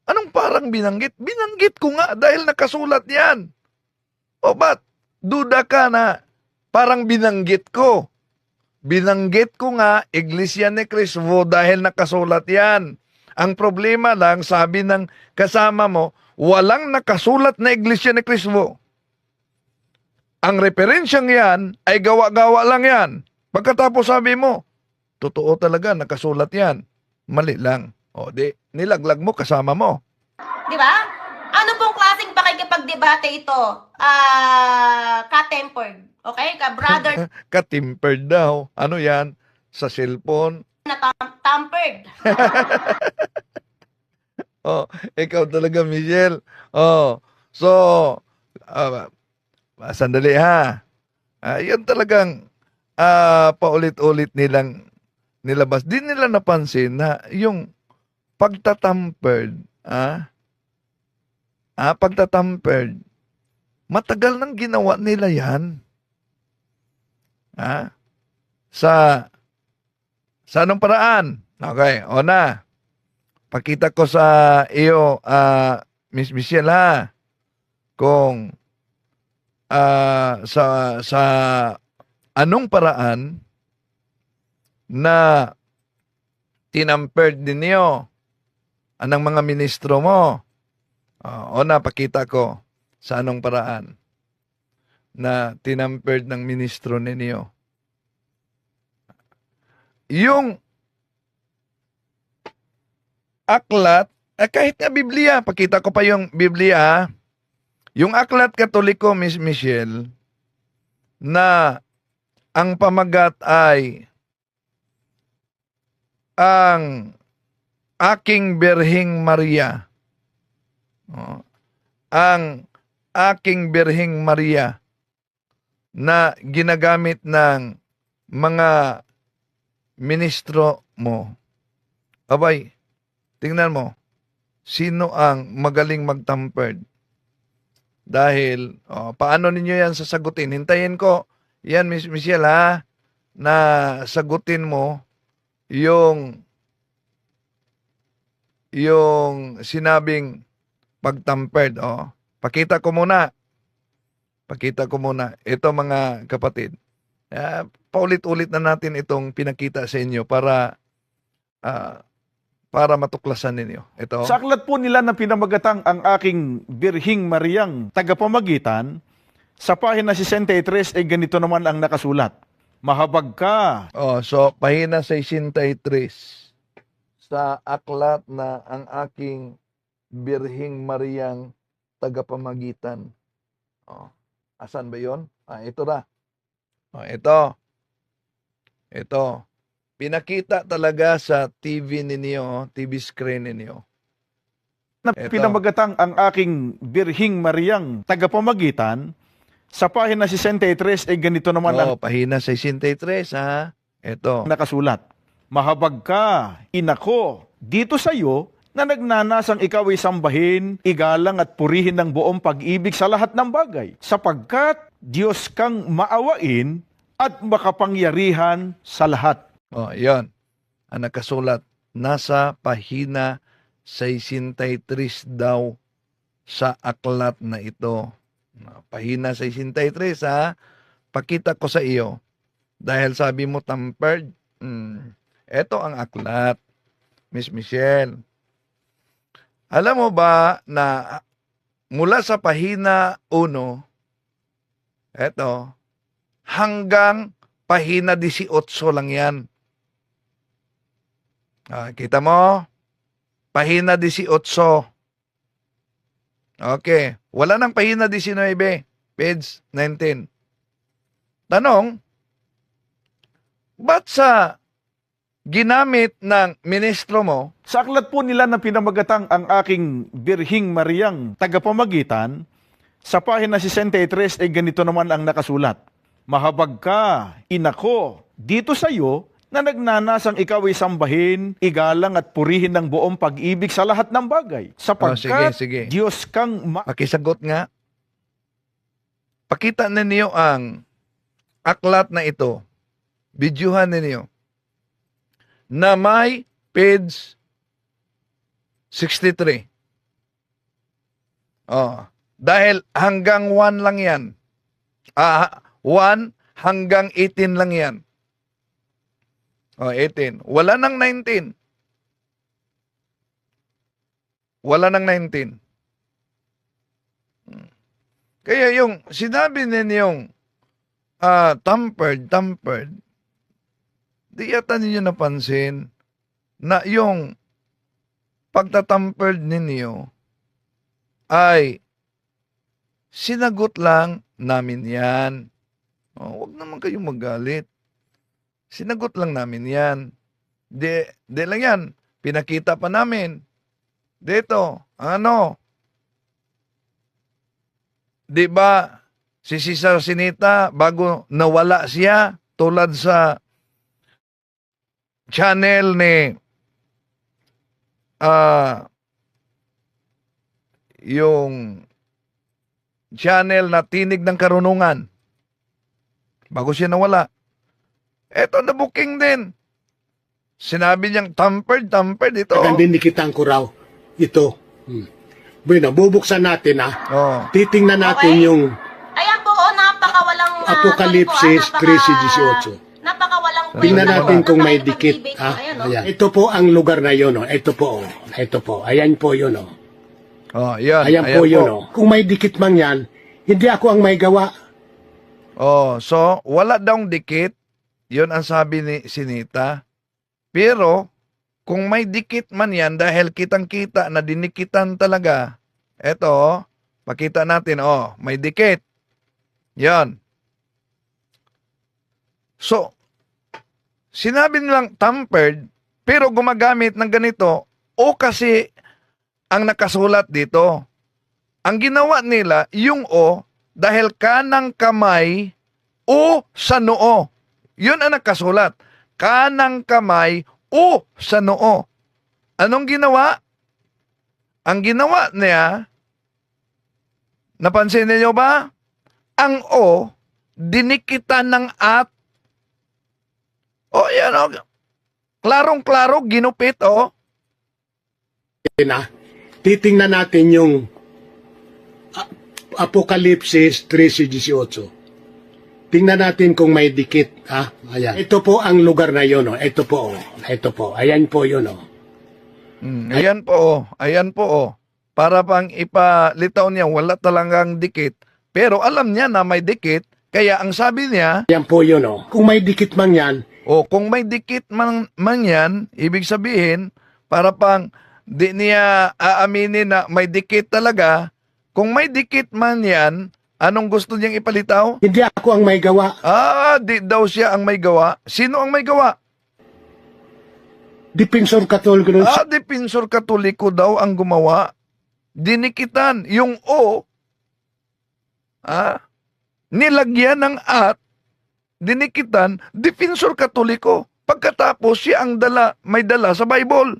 Anong parang binanggit? Binanggit ko nga dahil nakasulat yan. O ba't duda ka na parang binanggit ko? Binanggit ko nga Iglesia ni Cristo dahil nakasulat yan. Ang problema lang, sabi ng kasama mo, walang nakasulat na Iglesia ni Cristo. Ang referensyang yan ay gawa-gawa lang yan. Pagkatapos sabi mo, totoo talaga, nakasulat yan. Mali lang. O, di, nilaglag mo, kasama mo. Di ba? Ano pong klaseng pakikipagdebate ito? Ka-tempered. Okay? Ka-brother Katimpered daw. Ano yan? Sa cellphone. na tampered. Oh, ikaw talaga, Michelle. Oh, so, ah, sandali ha. Yan talagang paulit-ulit nilang nilabas. Di nila napansin na yung pagtatampered, pagtatampered, matagal nang ginawa nila yan. Sa anong paraan? Okay, ona. Pakita ko sa iyo, Miss Michelle ha, kung sa anong paraan na tinampered ninyo anong mga ministro mo. Ona, pakita ko sa anong paraan na tinampered ng ministro ninyo. Yung aklat, kahit nga Biblia, pakita ko pa yung Biblia, yung aklat Katoliko, Miss Michelle, na ang pamagat ay ang aking Birhing Maria. Ang aking Birhing Maria na ginagamit ng mga ministro mo. Abay, tingnan mo, sino ang magaling magtampered? Dahil, paano ninyo yan sasagutin? Hintayin ko, yan Miss Michelle ha, na sagutin mo yung sinabing pagtampered. Pakita ko muna. Ito mga kapatid. Paulit-ulit na natin itong pinakita sa inyo para matuklasan ninyo. Ito. Sa aklat po nila na pinamagatang ang aking Birhing Mariang tagapamagitan, sa pahina 63 ay ganito naman ang nakasulat. Mahabag ka. So, pahina 63 sa aklat na ang aking Birhing Mariang tagapamagitan. Asan ba yon? Ito na. Ito. Pinakita talaga sa TV ninyo, TV screen ninyo. Na pinamagatang ang aking Birhing Mariang tagapamagitan, sa pahina 63 ay ganito naman ang pahina 63 ha. Ito. nakasulat. Mahabag ka, inako, dito sa iyo na nagnanasang ikaw ay sambahin, igalang at purihin ng buong pag-ibig sa lahat ng bagay, sapagkat Diyos kang maawain at makapangyarihan sa lahat. Yon. Ang nakasulat, nasa pahina 63 daw sa aklat na ito. Pahina 63 ha. Pakita ko sa iyo. Dahil sabi mo tampered. Ito ang aklat. Miss Michelle. Alam mo ba na mula sa pahina 1, eto, hanggang pahina 18 lang yan. Kita mo? Pahina 18. Okay. Wala nang pahina 19. Page 19. Tanong, ba't sa ginamit ng ministro mo, Sa aklat po nila na pinamagatang ang aking Birhing Mariang tagapamagitan, sa pahina 63 ay ganito naman ang nakasulat. Mahabag ka, inako, dito sa iyo na nagnanasang ikaw ay sambahin, igalang at purihin ng buong pag-ibig sa lahat ng bagay, sapagkat sige. Diyos kang pakisagot nga. Pakita ninyo ang aklat na ito. Bidyuhan ninyo. Na may page 63. Dahil hanggang 1 lang yan. 1 hanggang 18 lang yan. 18. Wala nang 19. Wala nang 19. Kaya yung sinabi ninyong tampered, di yata ninyo napansin na yung pagtatampered ninyo ay sinagot lang namin yan. Huwag naman kayong magalit. Sinagot lang namin yan. De lang yan. Pinakita pa namin. Dito, di ba, si Cesar Sinita, bago nawala siya, tulad sa channel ni yung channel na Tinig ng Karunungan, bago siya nawala, eto na booking din. Sinabi niyang tampered ito. Nagandinikitan ko raw. Ito. Bueno, bubuksan natin Titingnan natin Okay. yung Ayan po, napakawalang... Apokalipsis 13:18. Napakawalang Tingnan kwenta natin po. kung may dikit. Napaka-debate po. Ayan. Ayan, Ito po ang lugar na yun. Ito po. Ito po. Ayan po yun. Yan. Ayan po yun. Kung may dikit man yan, hindi ako ang may gawa. So, wala daw dikit. Yun ang sabi ni Sinita. Pero, kung may dikit man yan, dahil kitang-kita na dinikitan talaga, eto, pakita natin, may dikit. Yan. So, sinabi nilang tampered, pero gumagamit ng ganito, kasi ang nakasulat dito. Ang ginawa nila, yung dahil kanang kamay, sa noo. Yun ang nakasulat. Kanang kamay, sa noo. Anong ginawa? Ang ginawa niya, napansin niyo ba? Ang dinikitan ng at. Yan Klarong-klaro, ginupit, Titingnan natin yung Apokalipsis 13:18. Tingnan natin kung may dikit. Ayan. Ito po ang lugar na yun. Ito po. Ito po. Ayan po yun. Ayan po. Ayan po. Para pang ipalitaw niya, wala talagang dikit. Pero alam niya na may dikit. Kaya ang sabi niya, Ayan po yun. Kung may dikit man yan, kung may dikit man yan, ibig sabihin, para pang di niya aaminin na may dikit talaga. Kung may dikit man yan, anong gusto niyang ipalitaw? hindi ako ang may gawa. Di daw siya ang may gawa. Sino ang may gawa? Dipensor Katoliko nun. Depinsor Katoliko daw ang gumawa. Dinikitan. Yung nilagyan ng at, dinikitan, Depinsor Katoliko. Pagkatapos siya ang may dala sa Bible.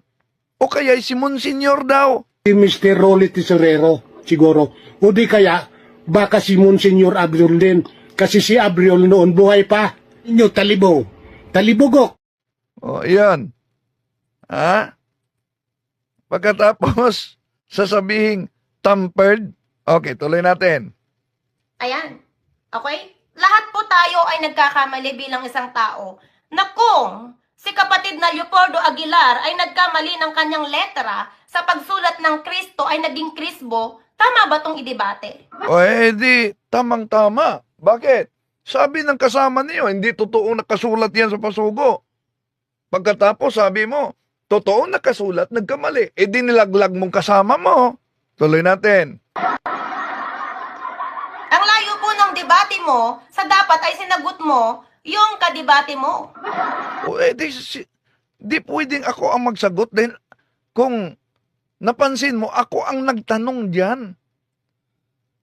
O kaya si Monsignor daw. Si Mr. Rolly Tesorero, siguro. O di kaya, baka si Monsignor Abriol din. Kasi si Abriol noon buhay pa. Inyo, talibong. Talibugok. Iyan. Pagkatapos, sasabihing tampered. Okay, tuloy natin. Ayan. Okay? Lahat po tayo ay nagkakamali bilang isang tao na kung si kapatid na Leopoldo Aguilar ay nagkamali ng kanyang letra sa pagsulat ng Kristo ay naging Krisbo, tama ba itong idebate? Di, tamang-tama. Bakit? Sabi ng kasama niyo, hindi totoo nakasulat yan sa pasugo. Pagkatapos, sabi mo, totoo nakasulat, nagkamali. Di nilaglag mong kasama mo. Tuloy natin. Ang layo po ng debate mo, sa dapat ay sinagot mo yung kadebate mo. Di pwedeng ako ang magsagot dahil kung napansin mo, ako ang nagtanong diyan.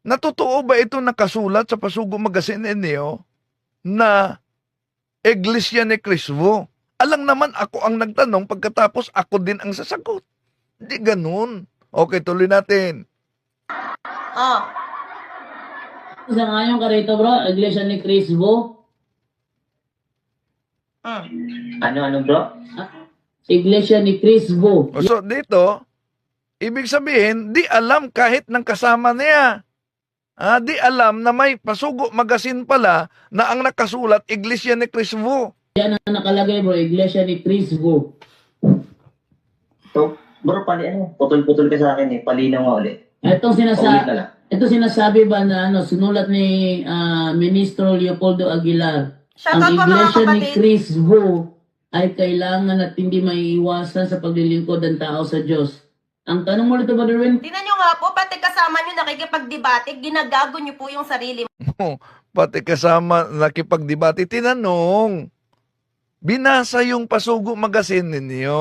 Natotoo ba ito nakasulat sa Pasugo Magazine niyo na Iglesia ni Cristo? Alang naman ako ang nagtanong pagkatapos ako din ang sasagot. Hindi ganun. Okay, tuloy natin. Sa ngayon ka rito, bro, Iglesia ni Cristo. Ano, bro? Iglesia ni Cristo. So dito, ibig sabihin, di alam kahit ng kasama niya. Di alam na may Pasugo Magazine pala na ang nakasulat, Iglesia ni Cristo. Yan ang nakalagay, bro, Iglesia ni Cristo. So, bro, putol-putol ka sa akin Palinaw nga ulit. Itong Paulit na lang. sinasabi ba na sinulat ni Ministro Leopoldo Aguilar, Shoutout ang po mga Iglesia ni kapatid. Cristo ay kailangan at hindi maiiwasan sa paglilingkod ng tao sa Diyos. Ang tanong mo dito, Brother Win? Tingnan nyo nga po, pati kasama nyo nakikipagdebate, ginagago nyo po yung sarili Pati kasama nakipagdebate, tinanong. Binasa yung Pasugo Magazine ninyo.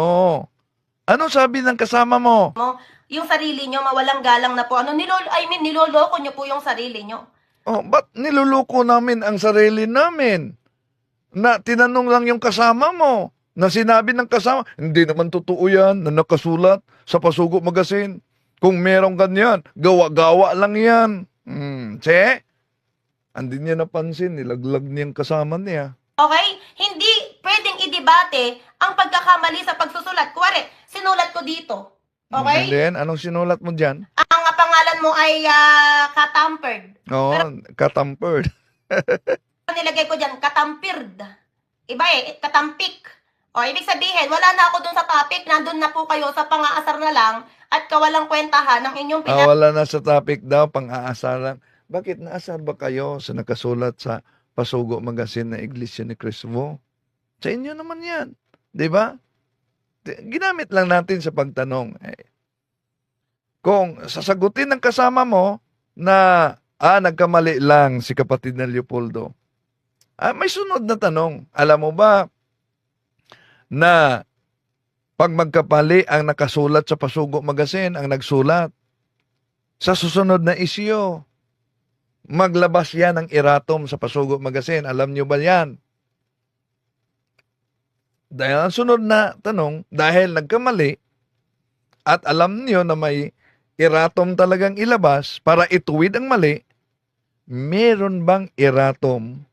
Ano sabi ng kasama mo? mo. Yung sarili nyo, mawalang galang na po. Niloloko nyo po yung sarili nyo. Oh, ba't niluluko namin ang sarili namin? Na tinanong lang yung kasama mo. Na sinabi ng kasama, hindi naman totoo yan na nakasulat sa Pasugo Magazine. Kung merong ganyan, gawa-gawa lang yan. Che? Hindi niya napansin, nilaglag niyang kasama niya. Okay? Hindi pwedeng i-debate ang pagkakamali sa pagsusulat. Kuwari, sinulat ko dito. And Okay? then, anong sinulat mo dyan? Ang pangalan mo ay katampered. Oo, katampered. Nilagay ko dyan, katampired. Iba katampik. O, ibig sabihin, wala na ako dun sa topic. Nandun na po kayo sa pang-aasar na lang at kawalang kwentahan ng inyong Wala na sa topic daw, pang-aasaran. Bakit naasar ba kayo sa nakasulat sa Pasugo Magazine na Iglesia ni Cristo? Sa inyo naman yan. Di ba? Ginamit lang natin sa pagtanong. Kung sasagutin ng kasama mo na nagkamali lang si kapatid na Leopoldo, may sunod na tanong. Alam mo ba na pag magkapali ang nakasulat sa Pasugo Magazine, ang nagsulat, sa susunod na isyu, maglabas yan ng erratum sa Pasugo Magazine. Alam nyo ba yan? Dahil ang sunod na tanong, dahil nagkamali, at alam nyo na may erratum talagang ilabas para ituwid ang mali, meron bang erratum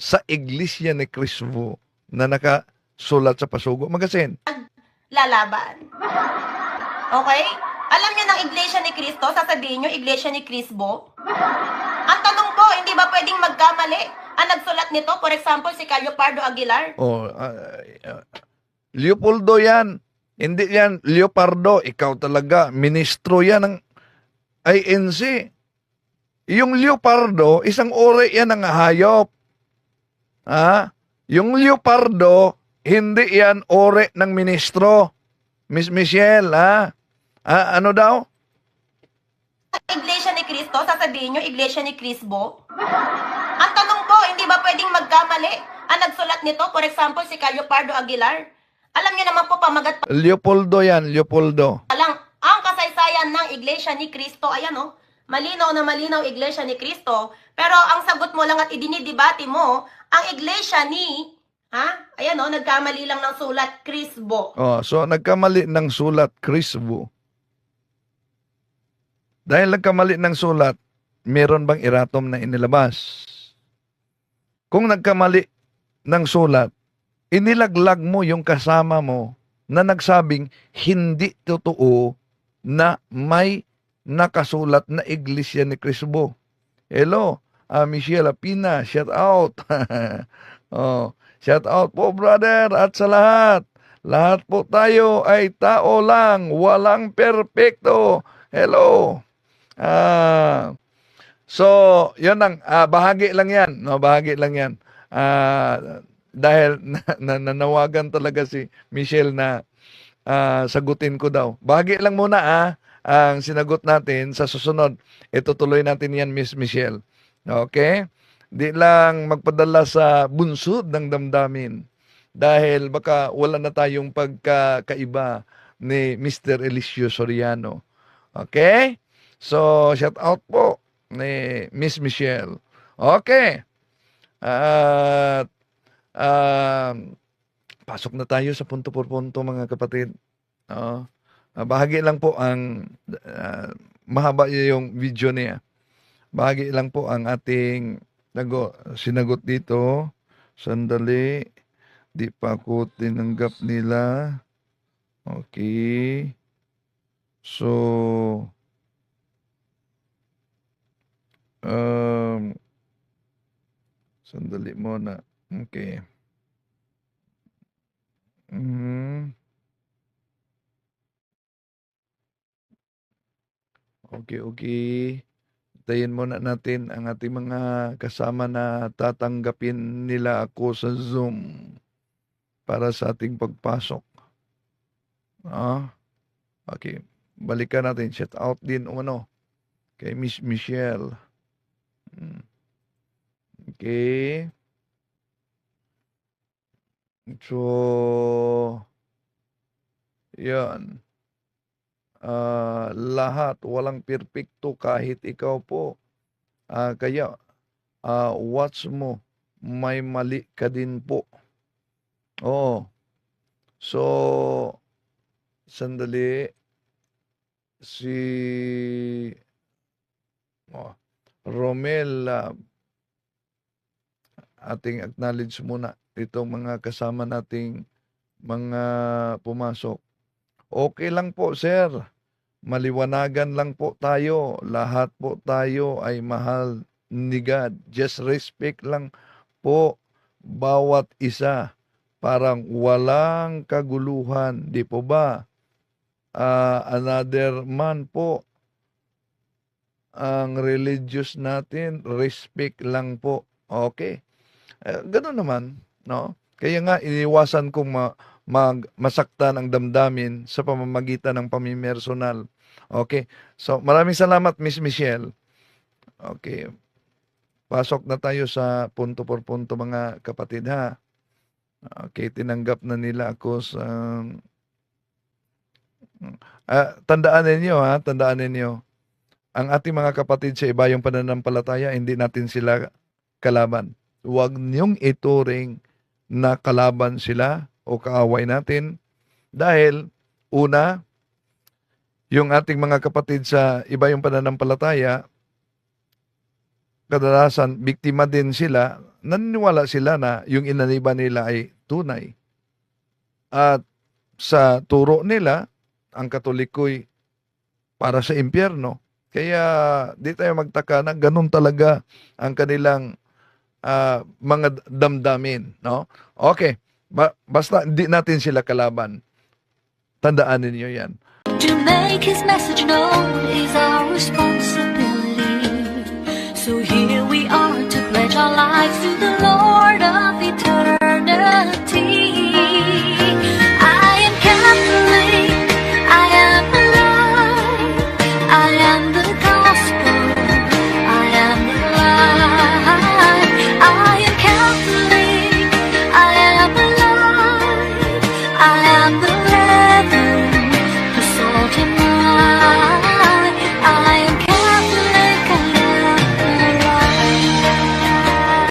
sa Iglesia ni Cristo na nakasulat sa Pasugo Magazine? lalaban. Okay? Alam niyo ng Iglesia ni Cristo, sasabihin niyo Iglesia ni Crisbo? Ang tanong ko, hindi ba pwedeng magkamali? Ang nagsulat nito, for example, si Calio Pardo Aguilar. Leopoldo yan. Hindi yan Leopardo. Ikaw talaga. Ministro yan ng INC. Yung Leopardo, isang uri yan ng hayop. Yung Leopardo, hindi yan uri ng ministro. Miss Michelle, ano daw? Iglesia ni Cristo, sasabihin niyo Iglesia ni Crisbo? Ang tanong ko, hindi ba pwedeng magkamali? Ang nagsulat nito, for example, si Calio Pardo Aguilar. Alam niyo naman po, pamagat Leopoldo yan, Leopoldo. pa lang, ang kasaysayan ng Iglesia ni Cristo, ayan malinaw na malinaw Iglesia ni Cristo. Pero ang sagot mo lang at idinidebate mo, ang Iglesia ni, ayan nagkamali lang ng sulat, Crisbo. So nagkamali ng sulat, Cristo. Dahil nagkamali ng sulat, meron bang erratum na inilabas? Kung nagkamali ng sulat, inilaglag mo yung kasama mo na nagsabing hindi totoo na may nakasulat na Iglesia ni Cristo. Hello, Michelle Apina, shout out. Shout out po brother at sa lahat. Lahat po tayo ay tao lang, walang perpekto. Hello. So, yun lang. Bahagi lang yan. Bahagi lang yan. Dahil nanawagan talaga si Michelle na sagutin ko daw. Bahagi lang muna ang sinagot natin sa susunod. Itutuloy natin yan, Miss Michelle. Okay? Di lang magpadala sa bunsod ng damdamin. Dahil baka wala na tayong pagkakaiba ni Mr. Eliseo Soriano. Okay? So, shout out po ni Miss Michelle. Okay. At pasok na tayo sa punto por punto mga kapatid. Bahagi lang po ang mahaba yung video niya. Bahagi lang po ang ating sinagot dito. Sandali. Di pa ako tinanggap nila. Okay. So, sandali muna. Okay. Okay. Tayin muna natin ang ating mga kasama na tatanggapin nila ako sa Zoom para sa ating pagpasok. Okay. balikan natin. Shout out din kay Miss Michelle. Okay. So, yan. Lahat, walang perpekto kahit ikaw po. Kaya, watch mo, may mali ka din po. Oo. So, sandali. Si Romel, ating acknowledge muna itong mga kasama nating mga pumasok. Okay lang po, sir. Maliwanagan lang po tayo. Lahat po tayo ay mahal ni God. Just respect lang po bawat isa. Parang walang kaguluhan. Di po ba? Another man po. Ang religious natin, respect lang po. Okay. Ganun naman, no? Kaya nga, iniwasan kong masaktan ang damdamin sa pamamagitan ng pamimersonal. Okay? So, maraming salamat, Miss Michelle. Okay. Pasok na tayo sa punto por punto, mga kapatid, ha? Okay, tinanggap na nila ako sa... tandaan ninyo, ang ating mga kapatid sa iba yung pananampalataya, hindi natin sila kalaban. Huwag niyong ituring na kalaban sila o kaaway natin dahil una, yung ating mga kapatid sa iba yung pananampalataya, kadalasan biktima din sila, naniniwala sila na yung inaniba nila ay tunay. At sa turo nila, ang Katoliko'y para sa impyerno. Kaya di tayo magtaka na ganun talaga ang kanilang mga damdamin, no? Okay. Basta hindi natin sila kalaban. Tandaan ninyo yan. To make his message known is our responsibility. So here we are to pledge our lives to the